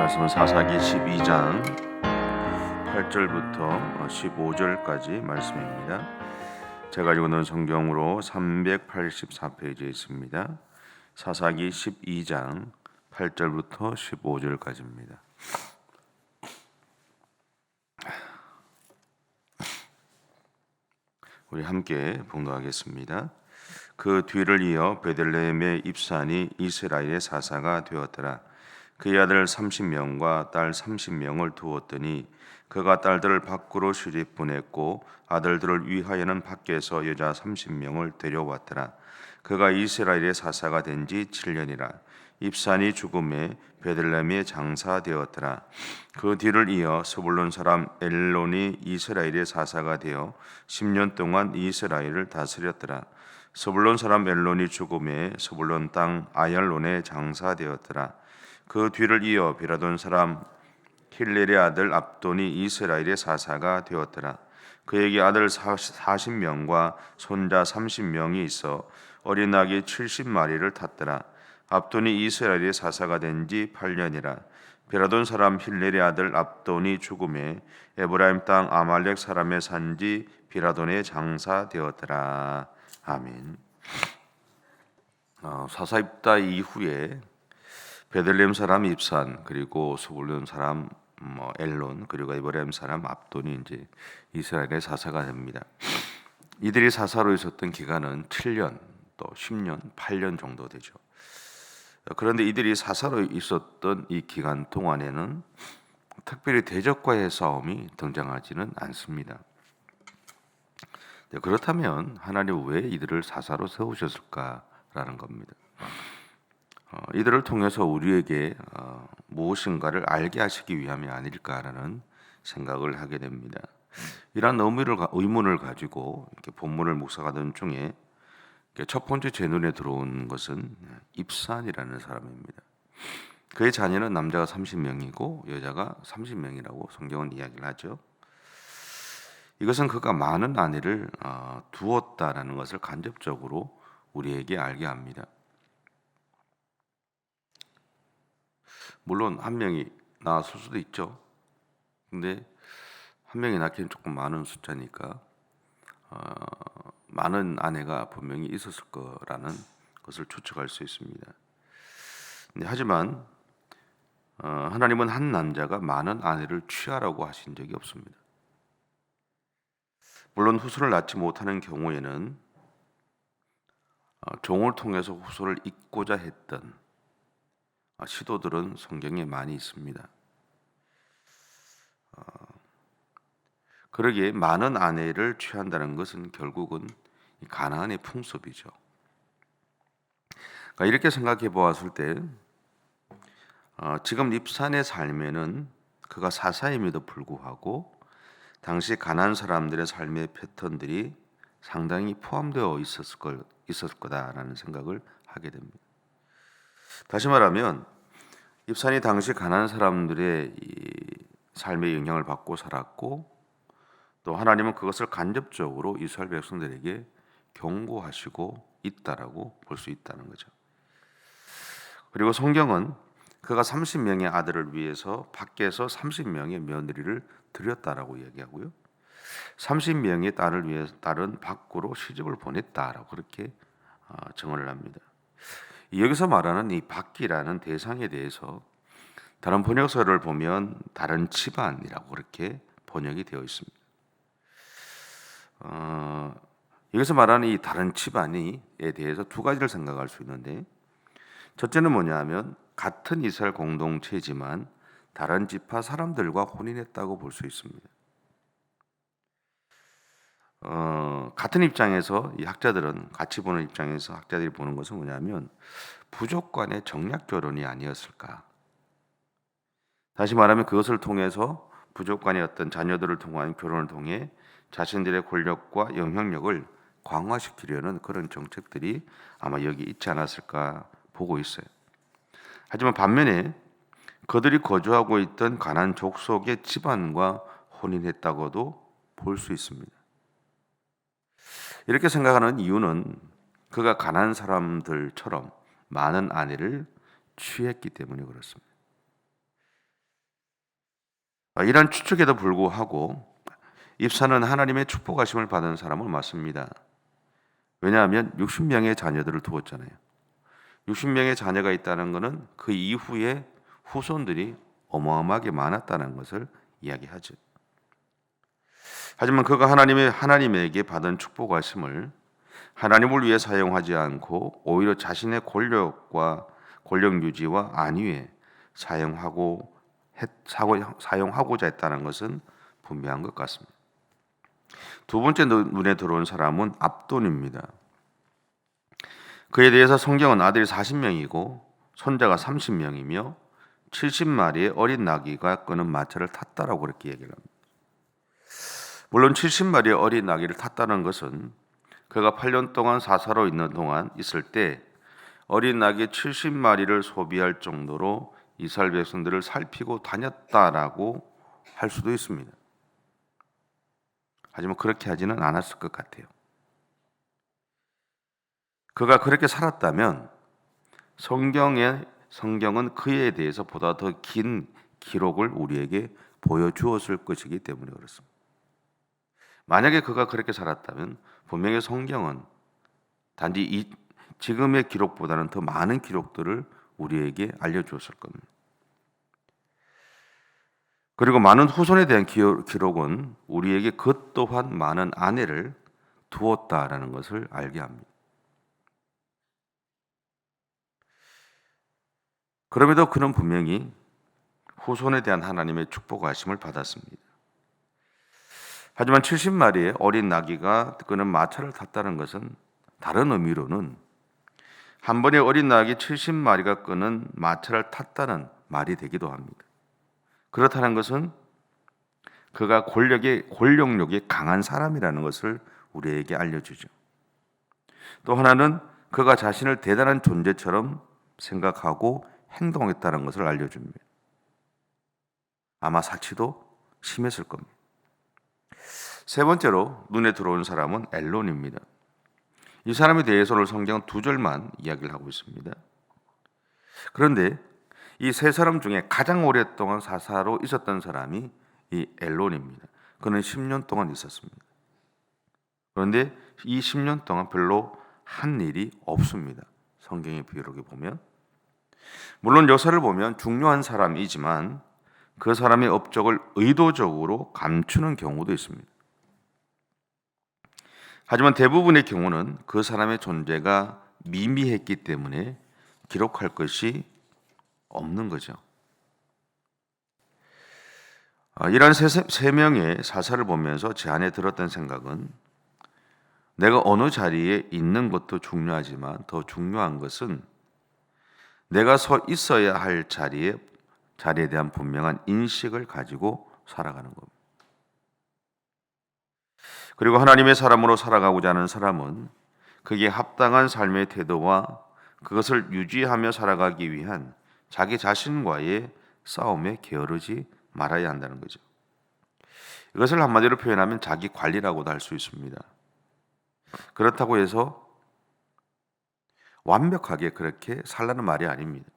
말씀은 사사기 12장 8절부터 15절까지 말씀입니다. 제가 가지고 있는 성경으로 384페이지에 있습니다. 사사기 12장 8절부터 15절까지입니다. 우리 함께 봉독하겠습니다. 그 뒤를 이어 베들레헴의 입산이 이스라엘의 사사가 되었더라. 그의 아들 30명과 딸 30명을 두었더니 그가 딸들을 밖으로 시집 보냈고 아들들을 위하여는 밖에서 여자 30명을 데려왔더라. 그가 이스라엘의 사사가 된 지 7년이라. 입산이 죽음에 베들레헴에 장사되었더라. 그 뒤를 이어 스불론 사람 엘론이 이스라엘의 사사가 되어 10년 동안 이스라엘을 다스렸더라. 스불론 사람 엘론이 죽음에 스불론 땅 아얄론에 장사되었더라. 그 뒤를 이어 비라돈 사람 힐렐의 아들 압돈이 이스라엘의 사사가 되었더라. 그에게 아들 40명과 손자 30명이 있어 어린 낙이 70마리를 탔더라. 압돈이 이스라엘의 사사가 된 지 8년이라. 비라돈 사람 힐렐의 아들 압돈이 죽음에 에브라임 땅 아말렉 사람의 산지 비라돈에 장사되었더라. 아멘. 사사 입다 이후에 베들레헴 사람 입산, 그리고 스불론 사람 엘론, 그리고 에브라임 사람 압돈이 이제 이스라엘의 사사가 됩니다. 이들이 사사로 있었던 기간은 7년, 또 10년, 8년 정도 되죠. 그런데 이들이 사사로 있었던 이 기간 동안에는 특별히 대적과의 싸움이 등장하지는 않습니다. 그렇다면 하나님 왜 이들을 사사로 세우셨을까라는 겁니다. 이들을 통해서 우리에게 무엇인가를 알게 하시기 위함이 아닐까라는 생각을 하게 됩니다. 이러한 의문을 가지고 이렇게 본문을 묵상하던 중에 첫 번째 제 눈에 들어온 것은 입산이라는 사람입니다. 그의 자녀는 남자가 30명이고 여자가 30명이라고 성경은 이야기를 하죠. 이것은 그가 많은 아내를 두었다라는 것을 간접적으로 우리에게 알게 합니다. 물론 한 명이 낳았을 수도 있죠. 근데 한 명이 낳기는 조금 많은 숫자니까 많은 아내가 분명히 있었을 거라는 것을 추측할 수 있습니다. 하지만 하나님은 한 남자가 많은 아내를 취하라고 하신 적이 없습니다. 물론 후손을 낳지 못하는 경우에는 종을 통해서 후손을 잇고자 했던 시도들은 성경에 많이 있습니다. 그러기에 많은 아내를 취한다는 것은 결국은 가나안의 풍습이죠. 그러니까 이렇게 생각해 보았을 때 지금 입산의 삶에는 그가 사사임에도 불구하고 당시 가나안 사람들의 삶의 패턴들이 상당히 포함되어 있었을 거다라는 생각을 하게 됩니다. 다시 말하면 입산이 당시 가나안 사람들의 이 삶의 영향을 받고 살았고 또 하나님은 그것을 간접적으로 이스라엘 백성들에게 경고하시고 있다라고 볼 수 있다는 거죠. 그리고 성경은 그가 30명의 아들을 위해서 밖에서 30명의 며느리를 들였다라고 얘기하고요. 30명의 딸을 위해서 딸은 밖으로 시집을 보냈다라고 그렇게 증언을 합니다. 여기서 말하는 이 밖이라는 대상에 대해서 다른 번역서를 보면 다른 집안이라고 그렇게 번역이 되어 있습니다. 여기서 말하는 이 다른 집안에 대해서 두 가지를 생각할 수 있는데, 첫째는 뭐냐면 같은 이스라엘 공동체지만 다른 지파 사람들과 혼인했다고 볼 수 있습니다. 같은 입장에서 이 학자들은 같이 보는 입장에서 학자들이 보는 것은 뭐냐면 부족 간의 정략 결혼이 아니었을까. 다시 말하면 그것을 통해서 부족 간의 어떤 자녀들을 통한 결혼을 통해 자신들의 권력과 영향력을 강화시키려는 그런 정책들이 아마 여기 있지 않았을까 보고 있어요. 하지만 반면에 그들이 거주하고 있던 가나안 족속의 집안과 혼인했다고도 볼 수 있습니다. 이렇게 생각하는 이유는 그가 가나안 사람들처럼 많은 아내를 취했기 때문에 그렇습니다. 이런 추측에도 불구하고 입사는 하나님의 축복하심을 받은 사람을 맞습니다. 왜냐하면 60명의 자녀들을 두었잖아요. 60명의 자녀가 있다는 것은 그 이후에 후손들이 어마어마하게 많았다는 것을 이야기하죠. 하지만 그가 하나님에게 받은 축복하심을 하나님을 위해 사용하지 않고 오히려 자신의 권력 유지와 안위에 사용하고자 했다는 것은 분명한 것 같습니다. 두 번째 눈에 들어온 사람은 압돈입니다. 그에 대해서 성경은 아들이 40명이고 손자가 30명이며 70마리의 어린 나귀가 끄는 마차를 탔다라고 그렇게 얘기를 합니다. 물론 70마리의 어린 나귀를 탔다는 것은 그가 8년 동안 사사로 있을 때 어린 나귀 70마리를 소비할 정도로 이스라엘 백성들을 살피고 다녔다라고 할 수도 있습니다. 하지만 그렇게 하지는 않았을 것 같아요. 그가 그렇게 살았다면 성경은 그에 대해서 보다 더 긴 기록을 우리에게 보여주었을 것이기 때문에 그렇습니다. 만약에 그가 그렇게 살았다면 분명히 성경은 단지 지금의 기록보다는 더 많은 기록들을 우리에게 알려주었을 겁니다. 그리고 많은 후손에 대한 기록은 우리에게 그 또한 많은 아내를 두었다라는 것을 알게 합니다. 그럼에도 그는 분명히 후손에 대한 하나님의 축복하심을 받았습니다. 하지만 70마리의 어린 나귀가 끄는 마차를 탔다는 것은 다른 의미로는 한 번에 어린 나귀 70마리가 끄는 마차를 탔다는 말이 되기도 합니다. 그렇다는 것은 그가 권력력이 강한 사람이라는 것을 우리에게 알려주죠. 또 하나는 그가 자신을 대단한 존재처럼 생각하고 행동했다는 것을 알려줍니다. 아마 사치도 심했을 겁니다. 세 번째로 눈에 들어온 사람은 엘론입니다. 이 사람에 대해서 오늘 성경은 2절만 이야기를 하고 있습니다. 그런데 이 세 사람 중에 가장 오랫동안 사사로 있었던 사람이 이 엘론입니다. 그는 10년 동안 있었습니다. 그런데 이 10년 동안 별로 한 일이 없습니다. 성경의 기록에 보면. 물론 역사를 보면 중요한 사람이지만 그 사람의 업적을 의도적으로 감추는 경우도 있습니다. 하지만 대부분의 경우는 그 사람의 존재가 미미했기 때문에 기록할 것이 없는 거죠. 이런 세 명의 사사를 보면서 제 안에 들었던 생각은 내가 어느 자리에 있는 것도 중요하지만 더 중요한 것은 내가 서 있어야 할 자리에 대한 분명한 인식을 가지고 살아가는 겁니다. 그리고 하나님의 사람으로 살아가고자 하는 사람은 그게 합당한 삶의 태도와 그것을 유지하며 살아가기 위한 자기 자신과의 싸움에 게으르지 말아야 한다는 거죠. 이것을 한마디로 표현하면 자기 관리라고도 할 수 있습니다. 그렇다고 해서 완벽하게 그렇게 살라는 말이 아닙니다.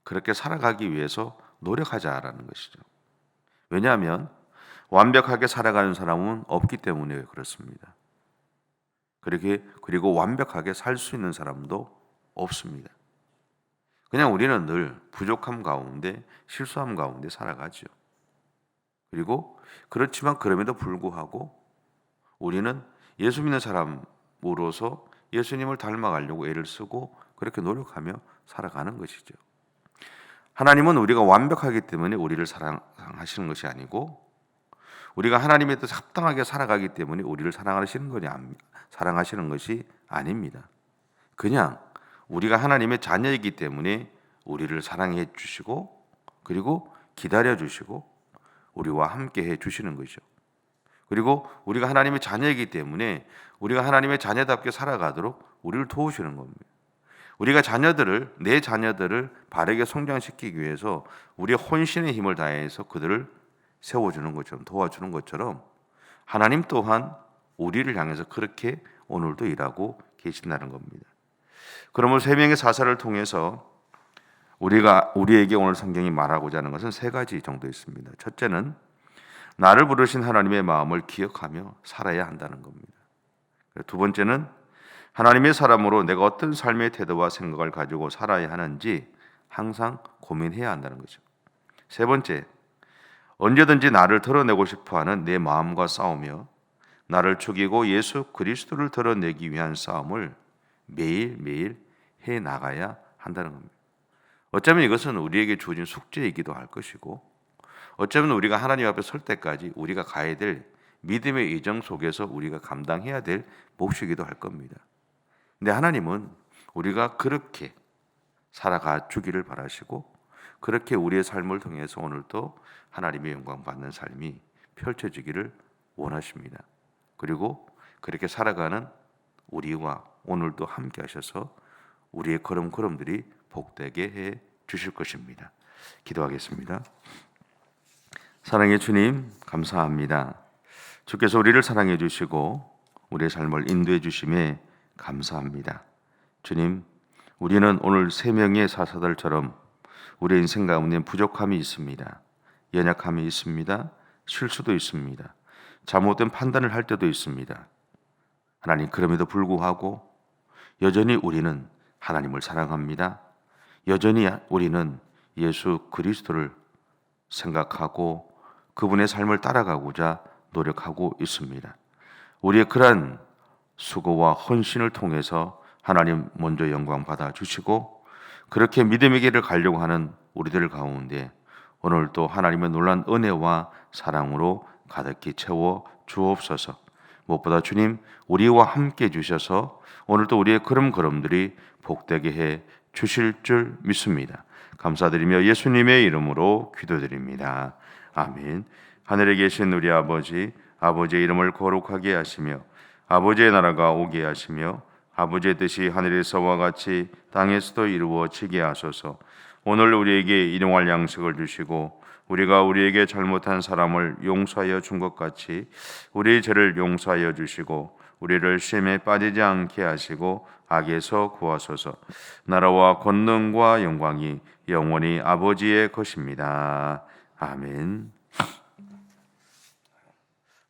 그렇게 살아가기 위해서 노력하자라는 것이죠. 왜냐하면 완벽하게 살아가는 사람은 없기 때문에 그렇습니다. 그리고 완벽하게 살 수 있는 사람도 없습니다. 그냥 우리는 늘 부족함 가운데 실수함 가운데 살아가죠. 그리고 그렇지만 그럼에도 불구하고 우리는 예수 믿는 사람으로서 예수님을 닮아가려고 애를 쓰고 그렇게 노력하며 살아가는 것이죠. 하나님은 우리가 완벽하기 때문에 우리를 사랑하시는 것이 아니고 우리가 하나님의 뜻에 합당하게 살아가기 때문에 우리를 사랑하시는 것이 아닙니다. 그냥 우리가 하나님의 자녀이기 때문에 우리를 사랑해 주시고 그리고 기다려 주시고 우리와 함께 해 주시는 것이죠. 그리고 우리가 하나님의 자녀이기 때문에 우리가 하나님의 자녀답게 살아가도록 우리를 도우시는 겁니다. 우리가 내 자녀들을 바르게 성장시키기 위해서 우리의 혼신의 힘을 다해서 그들을 세워주는 것처럼 도와주는 것처럼 하나님 또한 우리를 향해서 그렇게 오늘도 일하고 계신다는 겁니다. 그러므로 세 명의 사사를 통해서 우리에게 오늘 성경이 말하고자 하는 것은 세 가지 정도 있습니다. 첫째는 나를 부르신 하나님의 마음을 기억하며 살아야 한다는 겁니다. 두 번째는 하나님의 사람으로 내가 어떤 삶의 태도와 생각을 가지고 살아야 하는지 항상 고민해야 한다는 거죠. 세 번째, 언제든지 나를 드러내고 싶어하는 내 마음과 싸우며 나를 죽이고 예수 그리스도를 드러내기 위한 싸움을 매일매일 해 나가야 한다는 겁니다. 어쩌면 이것은 우리에게 주어진 숙제이기도 할 것이고, 어쩌면 우리가 하나님 앞에 설 때까지 우리가 가야 될 믿음의 여정 속에서 우리가 감당해야 될 몫이기도 할 겁니다. 근데 하나님은 우리가 그렇게 살아가 주기를 바라시고, 그렇게 우리의 삶을 통해서 오늘도 하나님의 영광 받는 삶이 펼쳐지기를 원하십니다. 그리고 그렇게 살아가는 우리와 오늘도 함께 하셔서 우리의 걸음걸음들이 복되게 해 주실 것입니다. 기도하겠습니다. 사랑의 주님, 감사합니다. 주께서 우리를 사랑해 주시고 우리의 삶을 인도해 주심에 감사합니다. 주님, 우리는 오늘 세 명의 사사들처럼 우리의 인생 가운데 부족함이 있습니다. 연약함이 있습니다. 실수도 있습니다. 잘못된 판단을 할 때도 있습니다. 하나님, 그럼에도 불구하고 여전히 우리는 하나님을 사랑합니다. 여전히 우리는 예수 그리스도를 생각하고 그분의 삶을 따라가고자 노력하고 있습니다. 우리의 그러한 수고와 헌신을 통해서 하나님 먼저 영광 받아 주시고, 그렇게 믿음의 길을 가려고 하는 우리들 가운데 오늘도 하나님의 놀란 은혜와 사랑으로 가득히 채워 주옵소서. 무엇보다 주님, 우리와 함께 주셔서 오늘도 우리의 걸음걸음들이 복되게 해 주실 줄 믿습니다. 감사드리며 예수님의 이름으로 기도드립니다. 아멘. 하늘에 계신 우리 아버지, 아버지의 이름을 거룩하게 하시며 아버지의 나라가 오게 하시며 아버지의 뜻이 하늘에서와 같이 땅에서도 이루어지게 하소서. 오늘 우리에게 일용할 양식을 주시고 우리가 우리에게 잘못한 사람을 용서하여 준 것 같이 우리의 죄를 용서하여 주시고 우리를 시험에 빠지지 않게 하시고 악에서 구하소서. 나라와 권능과 영광이 영원히 아버지의 것입니다. 아멘.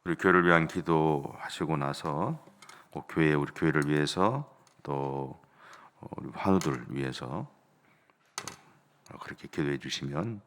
우리 교회를 위한 기도하시고 나서 우리 교회를 위해서 또 우리 환우들 위해서 그렇게 기도해 주시면